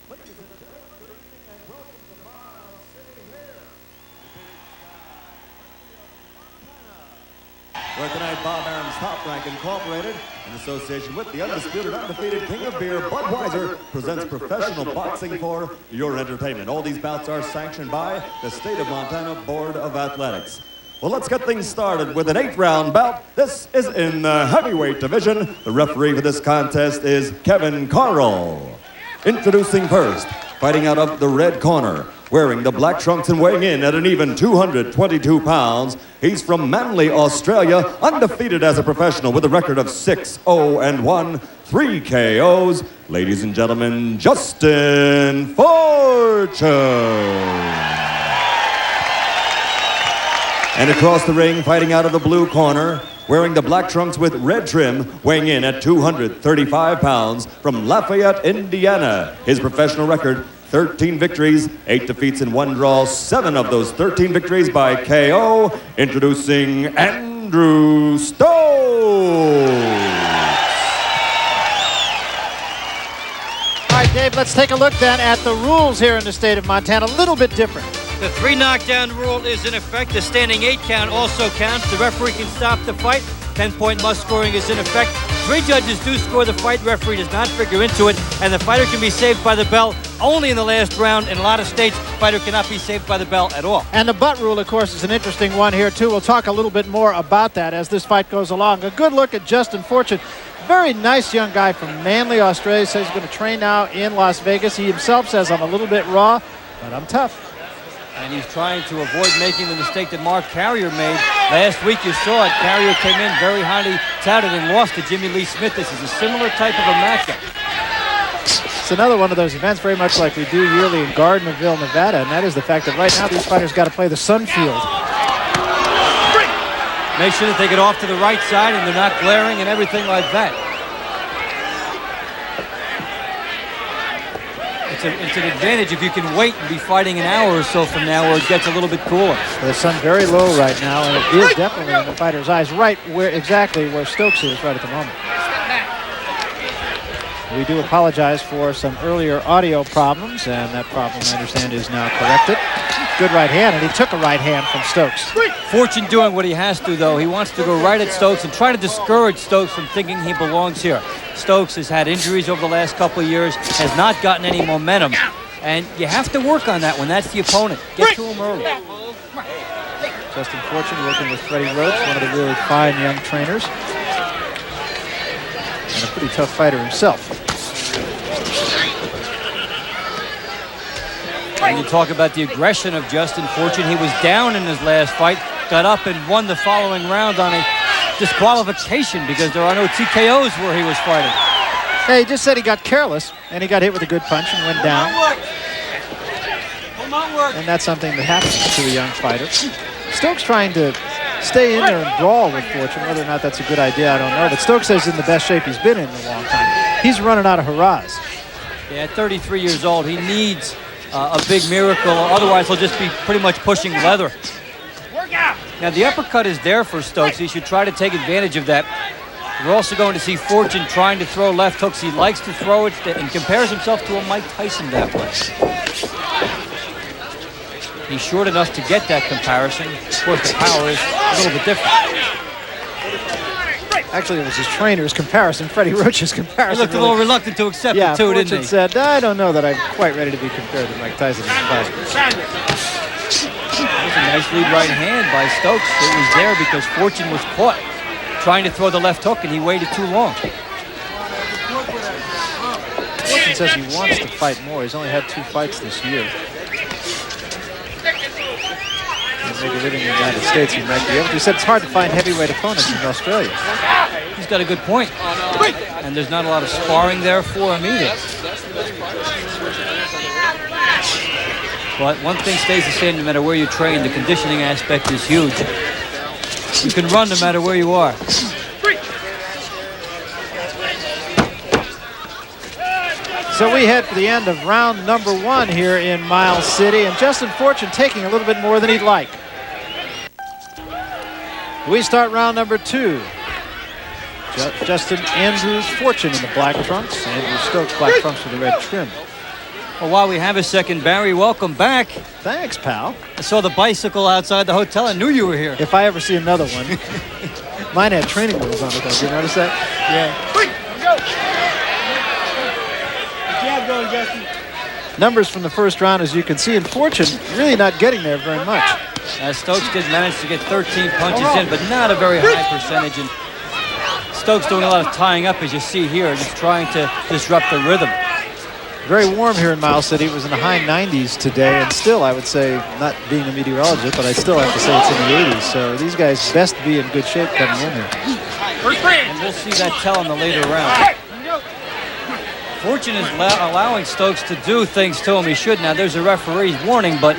Where tonight, Bob Arum's Top Rank Incorporated, in association with the undisputed, undefeated King of Beer, Budweiser, presents professional boxing for your entertainment. All these bouts are sanctioned by the State of Montana Board of Athletics. Well, let's get things started with an 8-round bout. This is in the heavyweight division. The referee for this contest is Kevin Carl. Introducing first, fighting out of the red corner, wearing the black trunks and weighing in at an even 222 pounds. He's from Manly, Australia, undefeated as a professional with a record of 6-0-1, 3 KOs. Ladies and gentlemen, Justin Fortune. And across the ring, fighting out of the blue corner, wearing the black trunks with red trim, weighing in at 235 pounds, from Lafayette, Indiana. His professional record, 13 victories, 8 defeats and 1 draw, 7 of those 13 victories by KO. Introducing Andrew Stokes. All right, Dave, let's take a look then at the rules here in the state of Montana. A little bit different. The 3 knockdown rule is in effect. The standing 8 count also counts. The referee can stop the fight. 10-point must scoring is in effect. 3 judges do score the fight. Referee does not figure into it. And the fighter can be saved by the bell only in the last round. In a lot of states, fighter cannot be saved by the bell at all. And the butt rule, of course, is an interesting one here, too. We'll talk a little bit more about that as this fight goes along. A good look at Justin Fortune. Very nice young guy from Manly, Australia. Says he's going to train now in Las Vegas. He himself says, I'm a little bit raw, but I'm tough. And he's trying to avoid making the mistake that Mark Carrier made. Last week you saw it. Carrier came in very highly touted and lost to Jimmy Lee Smith. This is a similar type of a matchup. It's another one of those events very much like we do yearly in Gardnerville, Nevada, and that is the fact that right now these fighters got to play the sun field. Make sure that they get off to the right side and they're not glaring and everything like that. It's an advantage if you can wait and be fighting an hour or so from now where it gets a little bit cooler. The sun very low right now, and it is definitely in the fighter's eyes, right where exactly where Stokes is right at the moment. We do apologize for some earlier audio problems, and that problem, I understand, is now corrected. Good right hand, and he took a right hand from Stokes. Fortune doing what he has to, though. He wants to go right at Stokes and try to discourage Stokes from thinking he belongs here. Stokes has had injuries over the last couple of years, has not gotten any momentum, and you have to work on that when that's the opponent. Get to him early. Justin Fortune working with Freddie Roach, one of the really fine young trainers, and a pretty tough fighter himself. And you talk about the aggression of Justin Fortune. He was down in his last fight, got up and won the following round on a disqualification because there are no TKOs where he was fighting. Yeah, he just said he got careless, and he got hit with a good punch and went down. And that's something that happens to a young fighter. Stokes trying to stay in there and brawl with Fortune. Whether or not that's a good idea, I don't know. But Stokes says he's in the best shape he's been in a long time. He's running out of hurrahs. Yeah, at 33 years old, he needs a big miracle, otherwise he'll just be pretty much pushing leather. Now the uppercut is there for Stokes. He should try to take advantage of that. We're also going to see Fortune trying to throw left hooks. He likes to throw it and compares himself to a Mike Tyson that way. He's short enough to get that comparison. Of course, the power is a little bit different. Actually, it was his trainer's comparison, Freddie Roach's comparison. He looked a little reluctant to accept it too, didn't he? Said, I don't know that I'm quite ready to be compared to Mike Tyson. That was a nice lead right hand by Stokes. It was there because Fortune was caught trying to throw the left hook and he waited too long. Fortune says he wants to fight more. He's only had 2 fights this year. Maybe living in the United States, he might be able to. He said it's hard to find heavyweight opponents in Australia. He's got a good point. And there's not a lot of sparring there for him either. But one thing stays the same no matter where you train. The conditioning aspect is huge. You can run no matter where you are. So we head for the end of round number 1 here in Miles City, and Justin Fortune taking a little bit more than he'd like. We start round number 2. Justin Andrews Fortune in the black trunks. Andrew Stokes, black trunks with the red trim. Well, while we have a second, Barry, welcome back. Thanks, pal. I saw the bicycle outside the hotel. I knew you were here. If I ever see another one. Mine had training wheels on it, though. Did you notice that? Yeah. Good job going, Justin. Numbers from the first round, as you can see, and Fortune really not getting there very much. Stokes did manage to get 13 punches in, but not a very high percentage. And Stokes doing a lot of tying up, as you see here, just trying to disrupt the rhythm. Very warm here in Miles City. It was in the high 90s today, and still, I would say, not being a meteorologist, but I still have to say it's in the 80s. So these guys best be in good shape coming in here. And we'll see that tell in the later round. Fortune is allowing Stokes to do things to him he should. Now, there's a referee's warning, but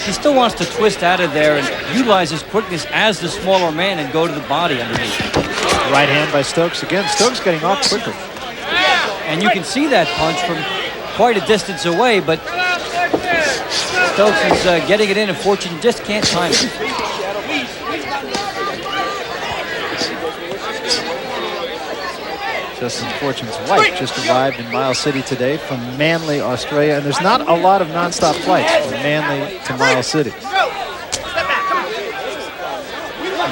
he still wants to twist out of there and utilize his quickness as the smaller man and go to the body underneath. Right hand by Stokes again. Stokes getting off quicker. And you can see that punch from quite a distance away, but Stokes is getting it in, and Fortune just can't time it. Justin Fortune's wife just arrived in Miles City today from Manly, Australia, and there's not a lot of non-stop flights from Manly to Miles City.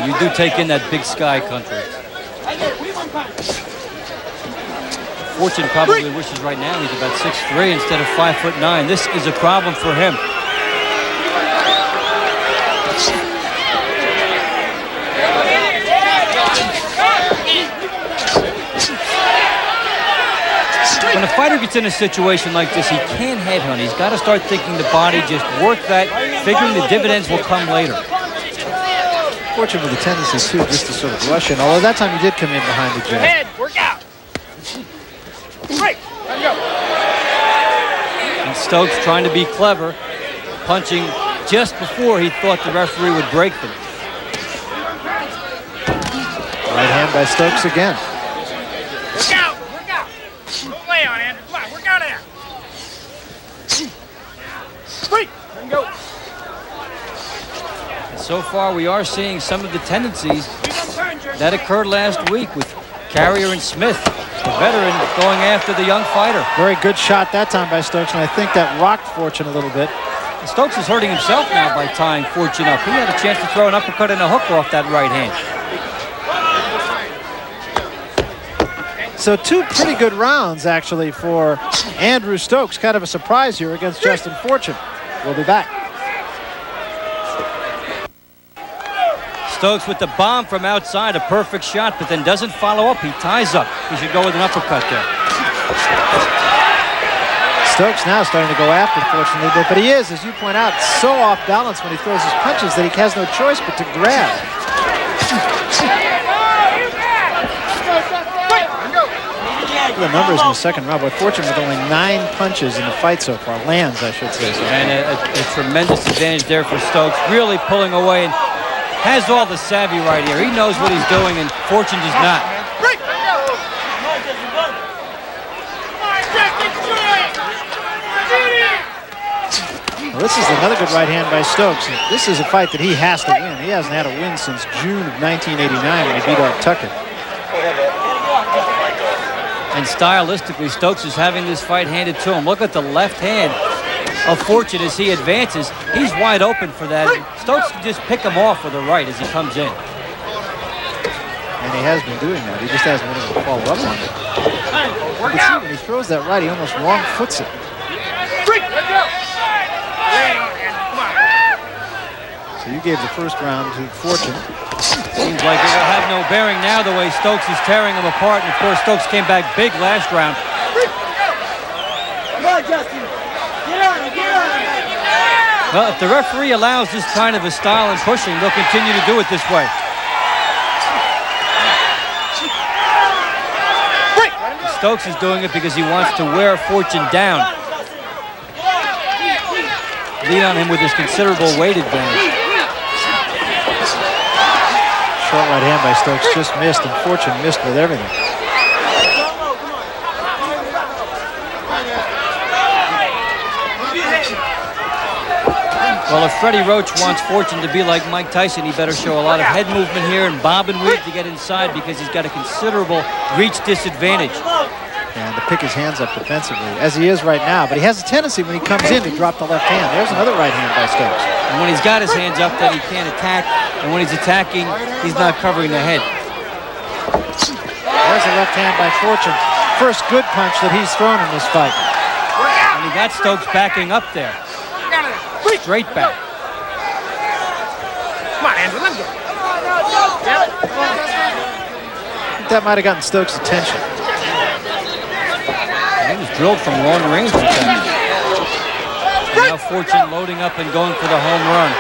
You do take in that big sky country. Fortune probably wishes right now he's about 6'3" instead of 5'9". This is a problem for him. When a fighter gets in a situation like this, he can't headhunt. He's got to start thinking the body, just work that, figuring the dividends will come later. Fortune with a tendency, too, just to sort of rush in, although that time he did come in behind the jab. Head, work out. Right, let's go. And Stokes trying to be clever, punching just before he thought the referee would break them. Right hand by Stokes again. Work out, work out. Don't lay on, Andrew. Come on, work out there. Break, let go. And so far, we are seeing some of the tendencies that occurred last week with Carrier and Smith, the veteran going after the young fighter. Very good shot that time by Stokes, and I think that rocked Fortune a little bit. Stokes is hurting himself now by tying Fortune up. He had a chance to throw an uppercut and a hook off that right hand. So two pretty good rounds, actually, for Andrew Stokes. Kind of a surprise here against Justin Fortune. We'll be back. Stokes with the bomb from outside, a perfect shot, but then doesn't follow up. He ties up. He should go with an uppercut there. Stokes now starting to go after, fortunately, but he is, as you point out, so off balance when he throws his punches that he has no choice but to grab. The numbers in the second round, but Fortune with only 9 punches in the fight so far. Lands, I should say. So. And a tremendous advantage there for Stokes, really pulling away and has all the savvy right here. He knows what he's doing, and Fortune does not. Well, this is another good right hand by Stokes. This is a fight that he has to win. He hasn't had a win since June of 1989 when he beat off Tucker. And stylistically, Stokes is having this fight handed to him. Look at the left hand of Fortune as he advances. He's wide open for that. Stokes can just pick him off with a right as he comes in. And he has been doing that. He just hasn't been able to follow up on it. You can see when he throws that right, he almost wrong foots it. So you gave the first round to Fortune. Seems like it will have no bearing now the way Stokes is tearing him apart. And of course, Stokes came back big last round. Come on, Justin. Get on him, get on him. Well, if the referee allows this kind of a style and pushing, they'll continue to do it this way. Stokes is doing it because he wants to wear Fortune down. Lead on him with his considerable weight advantage. Short right hand by Stokes just missed, and Fortune missed with everything. Well, if Freddie Roach wants Fortune to be like Mike Tyson, he better show a lot of head movement here and bob and weave to get inside because he's got a considerable reach disadvantage. And to pick his hands up defensively, as he is right now. But he has a tendency when he comes in to drop the left hand. There's another right hand by Stokes. And when he's got his hands up, then he can't attack. And when he's attacking, he's not covering the head. There's a left hand by Fortune. First good punch that he's thrown in this fight. And he got Stokes backing up there. Straight back. Come on, Andrew, let him go. I think that might have gotten Stokes' attention. He was drilled from long range attack. Now Fortune loading up and going for the home run.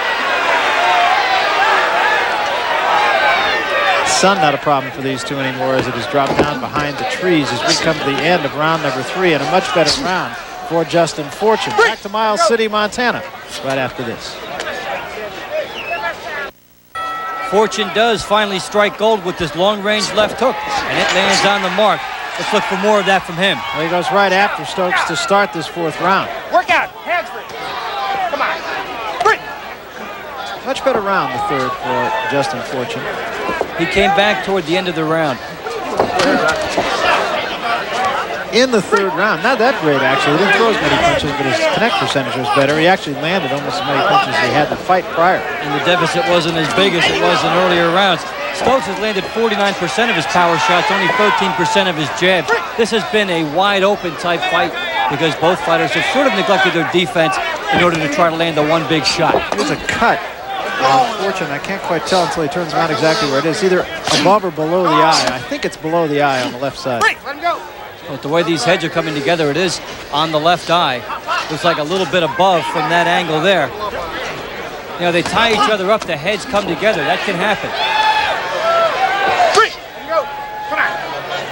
Sun not a problem for these two anymore as it has dropped down behind the trees as we come to the end of round number 3 and a much better round for Justin Fortune. Back to Miles City, Montana, right after this. Fortune does finally strike gold with this long-range left hook, and it lands on the mark. Let's look for more of that from him. Well, he goes right after Stokes to start this 4th round. Work out, hands free. Come on. Much better round, the 3rd for Justin Fortune. He came back toward the end of the round. In the 3rd round, not that great actually. He didn't throw as many punches, but his connect percentage was better. He actually landed almost as many punches as he had in the fight prior. And the deficit wasn't as big as it was in earlier rounds. Stokes has landed 49% of his power shots, only 13% of his jabs. This has been a wide open type fight because both fighters have sort of neglected their defense in order to try to land the one big shot. Here's a cut on Fortune. I can't quite tell until he turns around exactly where it is. Either above or below the eye. I think it's below the eye on the left side. Let him go. But the way these heads are coming together, it is on the left eye. Looks like a little bit above from that angle there. You know, they tie each other up, the heads come together. That can happen. Let him go. Come on.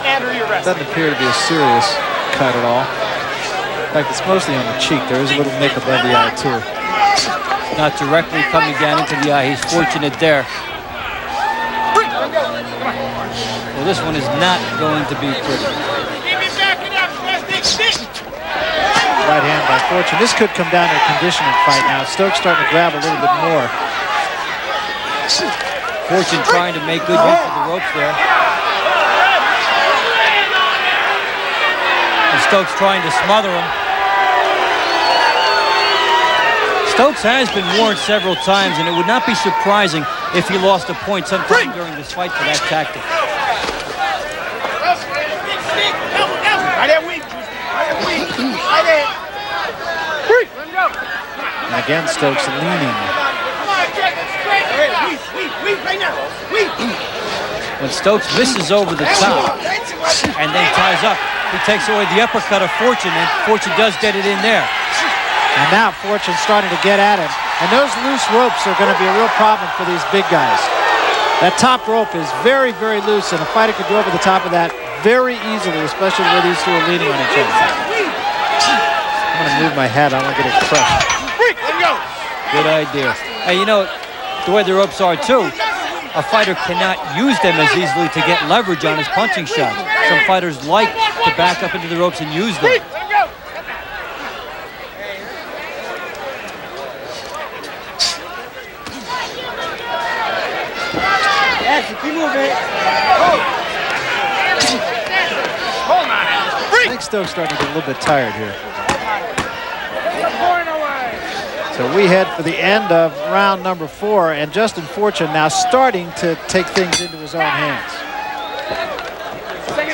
Andrew, you're resting. Doesn't appear to be a serious cut at all. In fact, it's mostly on the cheek. There is a little nick above the eye, too. Not directly coming down into the eye. He's fortunate there. Well, this one is not going to be pretty. Right hand by Fortune. This could come down to a conditioning fight now. Stokes starting to grab a little bit more. Fortune trying to make good use of the ropes there. And Stokes trying to smother him. Stokes has been warned several times, and it would not be surprising if he lost a point sometime during this fight for that tactic. And again, Stokes leaning. When Stokes misses over the top and then ties up, he takes away the uppercut of Fortune, and Fortune does get it in there. And now Fortune's starting to get at him. And those loose ropes are going to be a real problem for these big guys. That top rope is very, very loose, and a fighter could go over the top of that very easily, especially where these two are leaning on each other. I'm going to move my head. I want to get it crushed. Good idea. Hey, you know, the way the ropes are, too, a fighter cannot use them as easily to get leverage on his punching shot. Some fighters like to back up into the ropes and use them. Keep moving. I think Stokes starting to get a little bit tired here. So we head for the end of round number 4, and Justin Fortune now starting to take things into his own hands.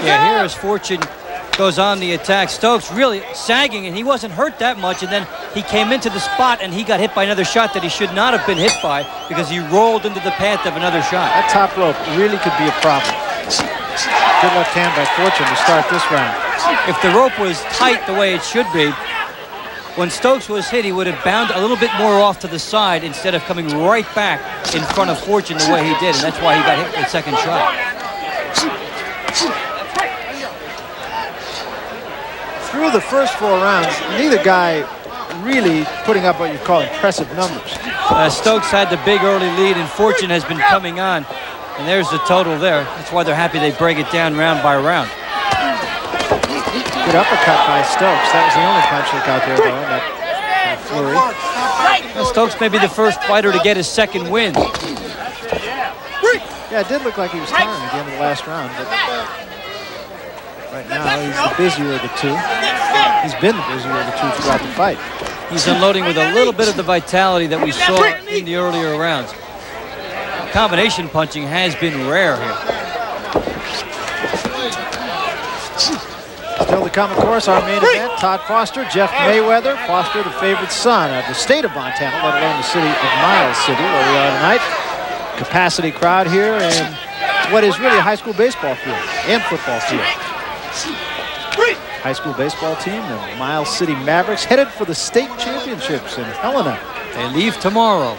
Yeah, here as Fortune goes on the attack. Stokes really sagging, and he wasn't hurt that much, and then he came into the spot and he got hit by another shot that he should not have been hit by because he rolled into the path of another shot. That top rope really could be a problem. Good left hand by Fortune to start this round. If the rope was tight the way it should be, when Stokes was hit, he would have bound a little bit more off to the side instead of coming right back in front of Fortune the way he did, and that's why he got hit with the second shot. Through the first 4 rounds, neither guy really putting up what you call impressive numbers. Stokes had the big early lead, and Fortune has been coming on, and there's the total there. That's why they're happy they break it down round by round. Good uppercut by Stokes. That was the only punch that got there, though, in that flurry. Well, Stokes may be the first fighter to get his second win. Yeah, it did look like he was tiring at the end of the last round, but Right now, he's the busier of the two. He's been the busier of the two throughout the fight. He's unloading with a little bit of the vitality that we saw in the earlier rounds. Combination punching has been rare here. Still to come, of course, our main event. Todd Foster, Jeff Mayweather. Foster, the favorite son of the state of Montana, let alone the city of Miles City, where we are tonight. Capacity crowd here in what is really a high school baseball field and football field. High school baseball team, the Miles City Mavericks, headed for the state championships in Helena. They leave tomorrow.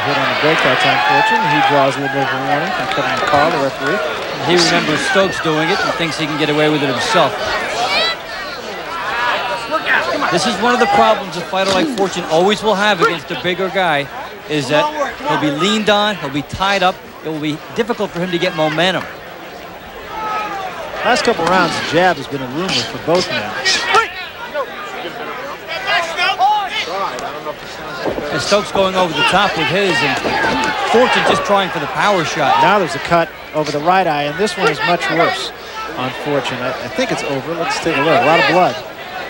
Hit on the break that time, Fortune. He draws a little bit of a warning from Kevin McCall, the referee. He remembers Stokes doing it and thinks he can get away with it himself. This is one of the problems a fighter like Fortune always will have against a bigger guy, is that he'll be leaned on, he'll be tied up, it will be difficult for him to get momentum. Last couple rounds, the jab has been a rumor for both men. And Stokes going over the top with his, and Fortune just trying for the power shot. Now there's a cut over the right eye, and this one is much worse on Fortune. I think it's over. Let's take a look. A lot of blood.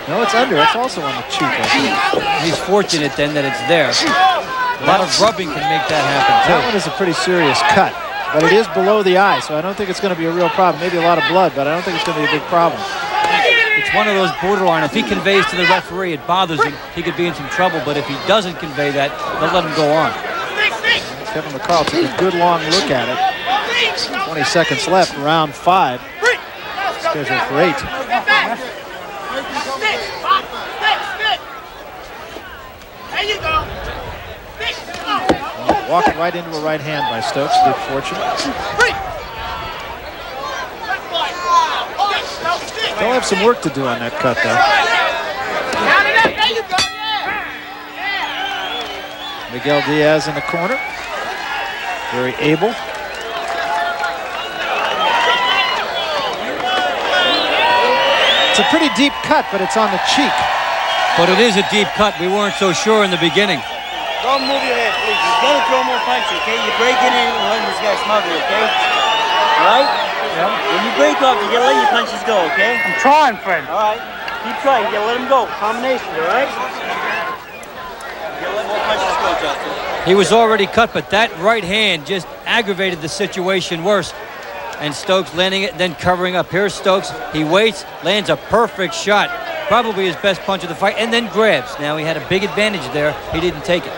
No, it's under. It's also on the cheek, I think. He's fortunate then that it's there. A lot of rubbing can make that happen, too. That one is a pretty serious cut, but it is below the eye, so I don't think it's going to be a real problem. Maybe a lot of blood, but I don't think it's going to be a big problem. It's one of those borderline. If he conveys to the referee, it bothers him. He could be in some trouble, but if he doesn't convey that, they'll let him go on. Kevin McCall took a good long look at it. 20 seconds left, round 5. Scheduled for 8. There you go. Walking right into a right hand by Stokes, good fortune. They'll have some work to do on that cut, though. Miguel Diaz in the corner. Very able. It's a pretty deep cut, but it's on the cheek. But it is a deep cut. We weren't so sure in the beginning. Don't move your head, please. You're gonna throw more punches, okay? You're breaking in and letting this guy smother you, okay? All right? Yeah. When you break off, you gotta let your punches go, okay? I'm trying, friend. All right. Keep trying. You gotta let them go. Combination, all right? You gotta let more punches go, Justin. He was already cut, but that right hand just aggravated the situation worse. And Stokes landing it, then covering up. Here's Stokes. He waits, lands a perfect shot. Probably his best punch of the fight, and then grabs. Now he had a big advantage there. He didn't take it.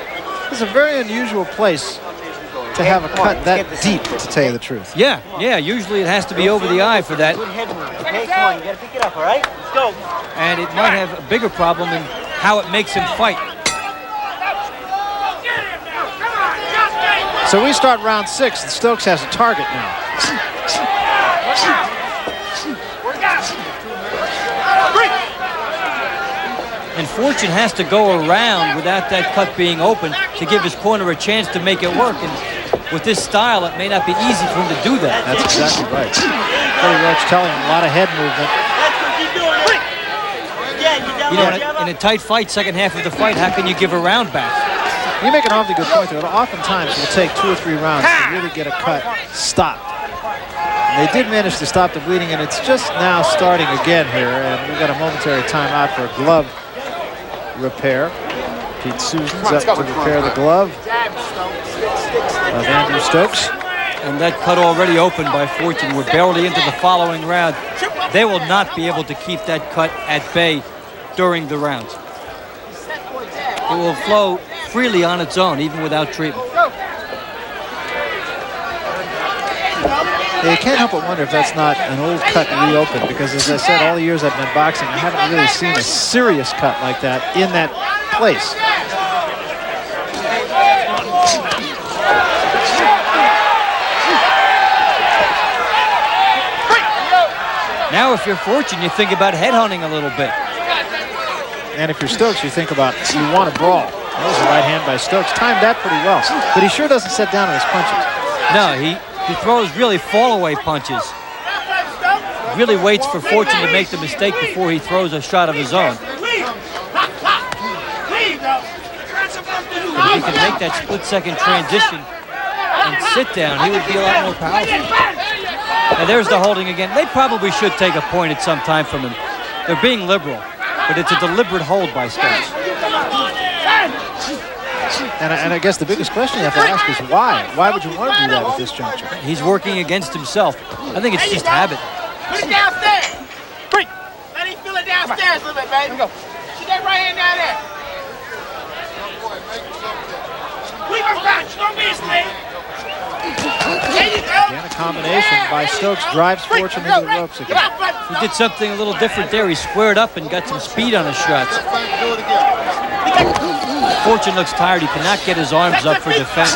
It's a very unusual place to have a cut that deep, to tell you the truth. Yeah. Usually it has to be over the eye for that. Good head move, okay? Come on, you gotta pick it up, all right? Let's go. And it might have a bigger problem in how it makes him fight. So we start round 6, and Stokes has a target now. And Fortune has to go around without that cut being open to give his corner a chance to make it work. And with this style, it may not be easy for him to do that. That's exactly right. Cody Roach telling him a lot of head movement. You know, in a tight fight, second half of the fight, how can you give a round back? You make an awfully good point, though. Oftentimes, it will take 2 or 3 rounds to really get a cut stopped. And they did manage to stop the bleeding, and it's just now starting again here. And we've got a momentary timeout for a glove repair. Pete Susan's up to repair the glove of Andrew Stokes. And that cut already opened by Fortune. We're barely into the following round. They will not be able to keep that cut at bay during the rounds. It will flow freely on its own, even without treatment. You can't help but wonder if that's not an old cut reopened, because as I said, all the years I've been boxing, I haven't really seen a serious cut like that in that place. Now if you're Fortune, you think about headhunting a little bit. And if you're Stokes, you think about, you want to brawl. That was a right hand by Stokes. Timed that pretty well. But he sure doesn't set down on his punches. No, he throws really fall-away punches. Really waits for Fortune to make the mistake before he throws a shot of his own. But if he can make that split-second transition sit down, he would be a lot more powerful. And there's the holding again. They probably should take a point at some time from him. They're being liberal, but it's a deliberate hold by Stokes. And I guess the biggest question you have to ask is why? Why would you want to do that at this juncture? He's working against himself. I think it's just habit. Put it downstairs. Break. Let him feel it downstairs a little bit, baby. Go. Get that right hand down there. Leave her back. Don't be asleep. There you go. Again, a combination by Stokes drives Fortune into the ropes again. He did something a little different there. He squared up and got some speed on his shots. Fortune looks tired. He cannot get his arms up for defense.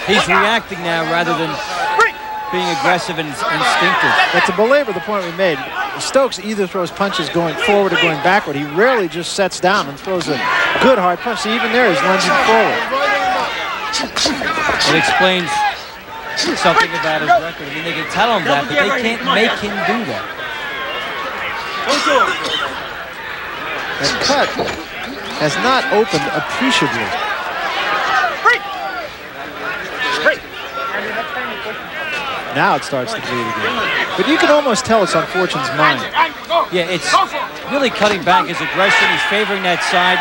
He's reacting now rather than being aggressive and instinctive. But to belabor the point we made, Stokes either throws punches going forward or going backward. He rarely just sets down and throws a good hard punch. See, even there, he's lunging forward. It explains something about his record. I mean, they can tell him that, but they can't make him do that. That cut has not opened appreciably. Now it starts to bleed again. But you can almost tell it's on Fortune's mind. Yeah, it's really cutting back his aggression. He's favoring that side.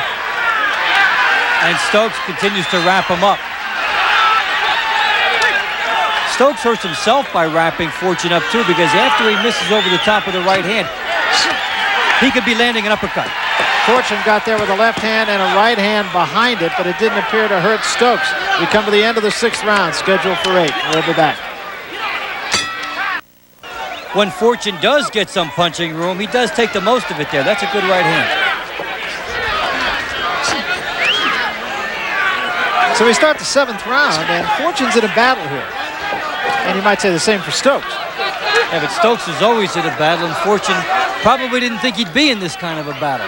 And Stokes continues to wrap him up. Stokes hurts himself by wrapping Fortune up too, because after he misses over the top of the right hand, he could be landing an uppercut. Fortune got there with a left hand and a right hand behind it, but it didn't appear to hurt Stokes. We come to the end of the 6th round, scheduled for 8. We'll be back. When Fortune does get some punching room, he does take the most of it there. That's a good right hand. So we start the 7th round, and Fortune's in a battle here. And you might say the same for Stokes. Yeah, but Stokes is always in a battle, and Fortune probably didn't think he'd be in this kind of a battle.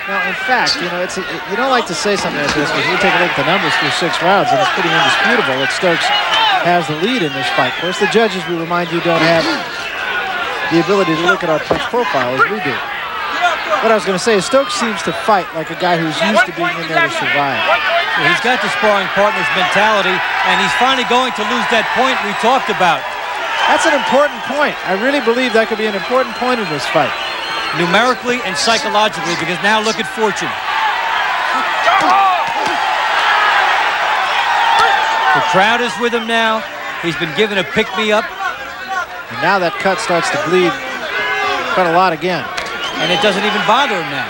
Now, in fact, you know, you don't like to say something like this, because we take a look at the numbers through 6 rounds, and it's pretty indisputable that Stokes has the lead in this fight. Of course, the judges, we remind you, don't have the ability to look at our punch profile as we do. What I was going to say is Stokes seems to fight like a guy who's used to being in there to survive. Yeah, he's got the sparring partner's mentality, and he's finally going to lose that point we talked about. That's an important point. I really believe that could be an important point in this fight. Numerically and psychologically, because now look at Fortune. The crowd is with him now. He's been given a pick-me-up. And now that cut starts to bleed quite a lot again. And it doesn't even bother him now.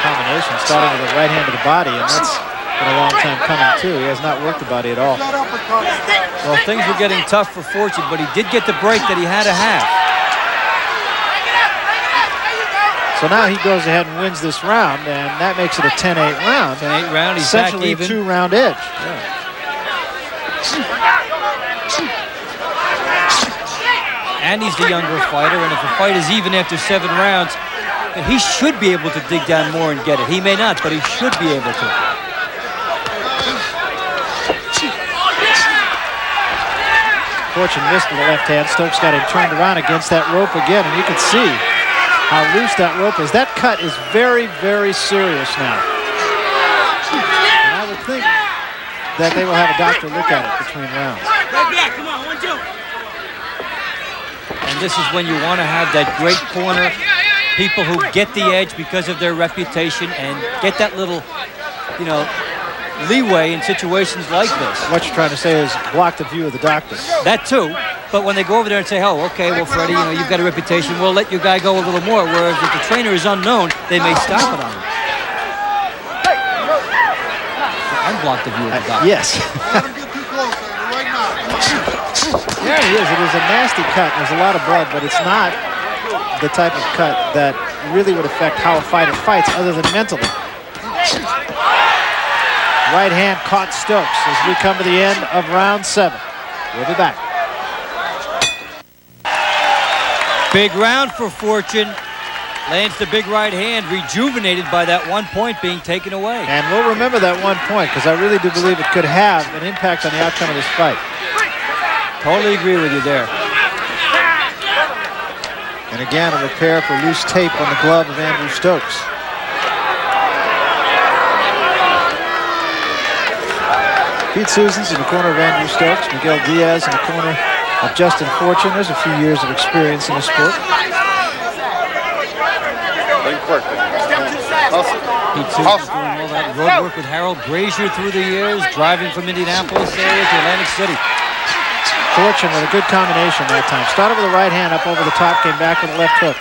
Combination starting with the right hand to the body, and that's been a long time coming too. He has not worked the body at all. Well, things were getting tough for Fortune, but he did get the break that he had to have. So now he goes ahead and wins this round, and that makes it a 10-8 round. 10-8 round, he's back essentially even. a 2-round edge. Yeah. And he's the younger fighter, and if a fight is even after 7 rounds, he should be able to dig down more and get it. He may not, but he should be able to. Fortune missed with the left hand. Stokes got him turned around against that rope again, and you can see how loose that rope is. That cut is very, very serious now. And I would think that they will have a doctor look at it between rounds. Come on, 1, 2. And this is when you want to have that great corner, people who get the edge because of their reputation and get that little, you know, leeway in situations like this. What you're trying to say is block the view of the doctor. That too, but when they go over there and say, oh, okay, well, Freddie, you know, you've got a reputation, we'll let your guy go a little more, whereas if the trainer is unknown, they may stop it on him. And block the view of the doctor. Yes. There he is. It is a nasty cut. There's a lot of blood, but it's not the type of cut that really would affect how a fighter fights other than mentally. Right hand caught Stokes as we come to the end of round 7. We'll be back. Big round for Fortune. Lands the big right hand, rejuvenated by that 1 point being taken away. And we'll remember that 1 point because I really do believe it could have an impact on the outcome of this fight. Totally agree with you there. And again, a repair for loose tape on the glove of Andrew Stokes. Pete Susans in the corner of Andrew Stokes. Miguel Diaz in the corner of Justin Fortune. There's a few years of experience in the sport. Pete Susans doing all that road work with Harold Brazier through the years, driving from Indianapolis area to Atlantic City. Fortune with a good combination that time. Started with a right hand up over the top, came back with a left hook.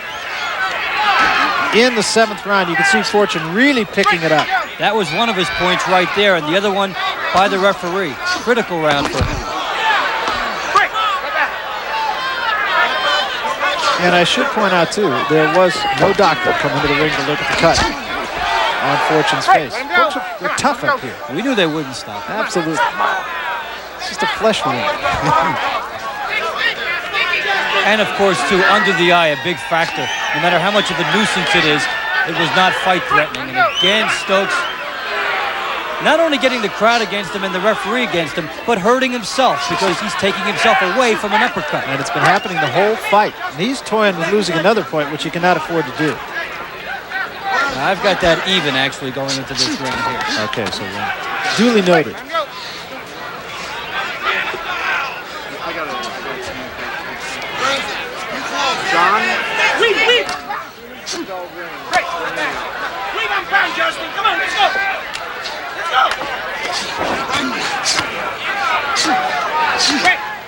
In the 7th round, you can see Fortune really picking it up. That was one of his points right there, and the other one by the referee. Critical round for him. And I should point out, too, there was no doctor coming to the ring to look at the cut on Fortune's face. Folks are tough up here. We knew they wouldn't stop. Absolutely. It's just a flesh wound. And of course, too, under the eye, a big factor. No matter how much of a nuisance it is, it was not fight threatening. And again, Stokes not only getting the crowd against him and the referee against him, but hurting himself because he's taking himself away from an uppercut. And it's been happening the whole fight. And he's toying with losing another point, which he cannot afford to do. Now, I've got that even actually going into this ring here. Okay, so duly noted. John. Weave. Great. Weave on ground, Justin. Come on, let's go.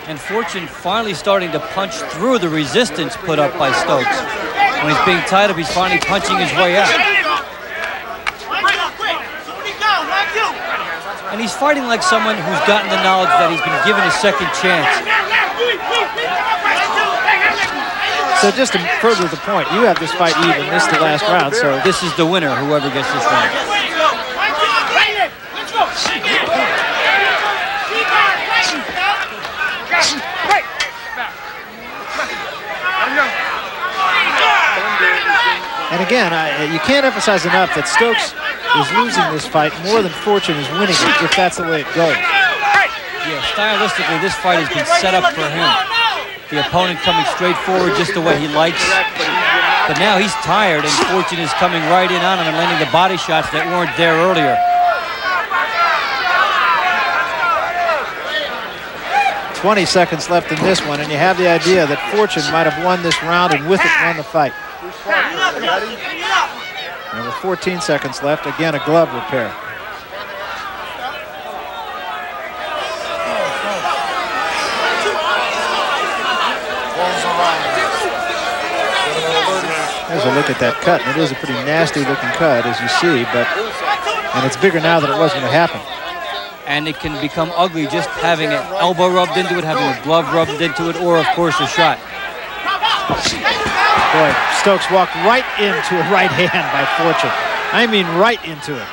And Fortune finally starting to punch through the resistance put up by Stokes. When he's being tied up, he's finally punching his way out. And he's fighting like someone who's gotten the knowledge that he's been given a second chance. So just to further the point, you have this fight even. This is the last round, so this is the winner, whoever gets this round. And again, you can't emphasize enough that Stokes is losing this fight more than Fortune is winning it, if that's the way it goes. Yeah, stylistically, this fight has been set up for him. The opponent coming straight forward just the way he likes. But now he's tired, and Fortune is coming right in on him and landing the body shots that weren't there earlier. "20 seconds left in this one, and you have the idea that Fortune might have won this round and with it won the fight. And with 14 seconds left, again a glove repair. There's a look at that cut, and it is a pretty nasty looking cut, as you see, and it's bigger now than it was when it happened. And it can become ugly just having an elbow rubbed into it, having a glove rubbed into it, or of course a shot. Boy, Stokes walked right into a right hand by Fortune. I mean right into it.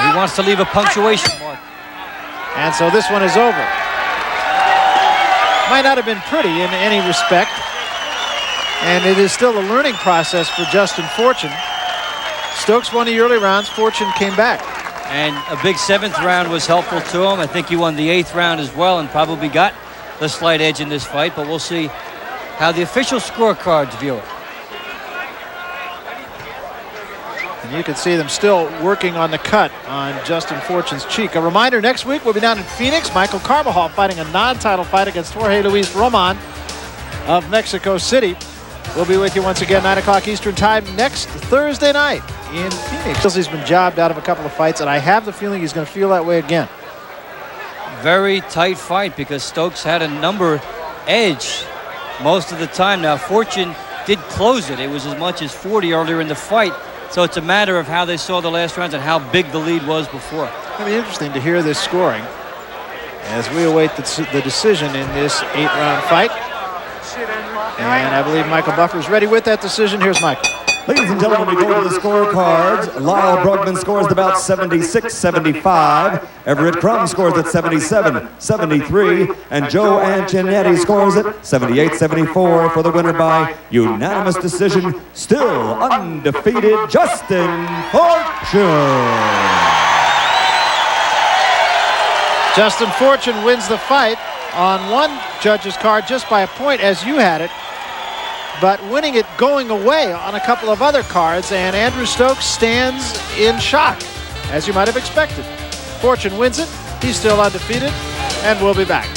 He wants to leave a punctuation mark. And so this one is over. Might not have been pretty in any respect. And it is still a learning process for Justin Fortune. Stokes won the early rounds. Fortune came back. And a big 7th round was helpful to him. I think he won the 8th round as well and probably got the slight edge in this fight. But we'll see how the official scorecards view it. And you can see them still working on the cut on Justin Fortune's cheek. A reminder, next week we'll be down in Phoenix. Michael Carbajal fighting a non-title fight against Jorge Luis Roman of Mexico City. We'll be with you once again, 9 o'clock Eastern Time next Thursday night in Phoenix. He's been jobbed out of a couple of fights, and I have the feeling he's going to feel that way again. Very tight fight because Stokes had a number edge most of the time. Now, Fortune did close it. It was as much as 40 earlier in the fight. So it's a matter of how they saw the last rounds and how big the lead was before. It'll be interesting to hear this scoring as we await the decision in this 8-round fight. And I believe Michael Buffer is ready with that decision. Here's Michael. Ladies and gentlemen, we go to the scorecards. Lyle Brugman scores at about 76-75. Everett Crum scores at 77-73. And Joe Antonetti scores at 78-74 for the winner by unanimous decision. Still undefeated, Justin Fortune. Justin Fortune wins the fight on one judge's card just by a point as you had it, but winning it going away on a couple of other cards, and Andrew Stokes stands in shock, as you might have expected. Fortune wins it. He's still undefeated, and we'll be back.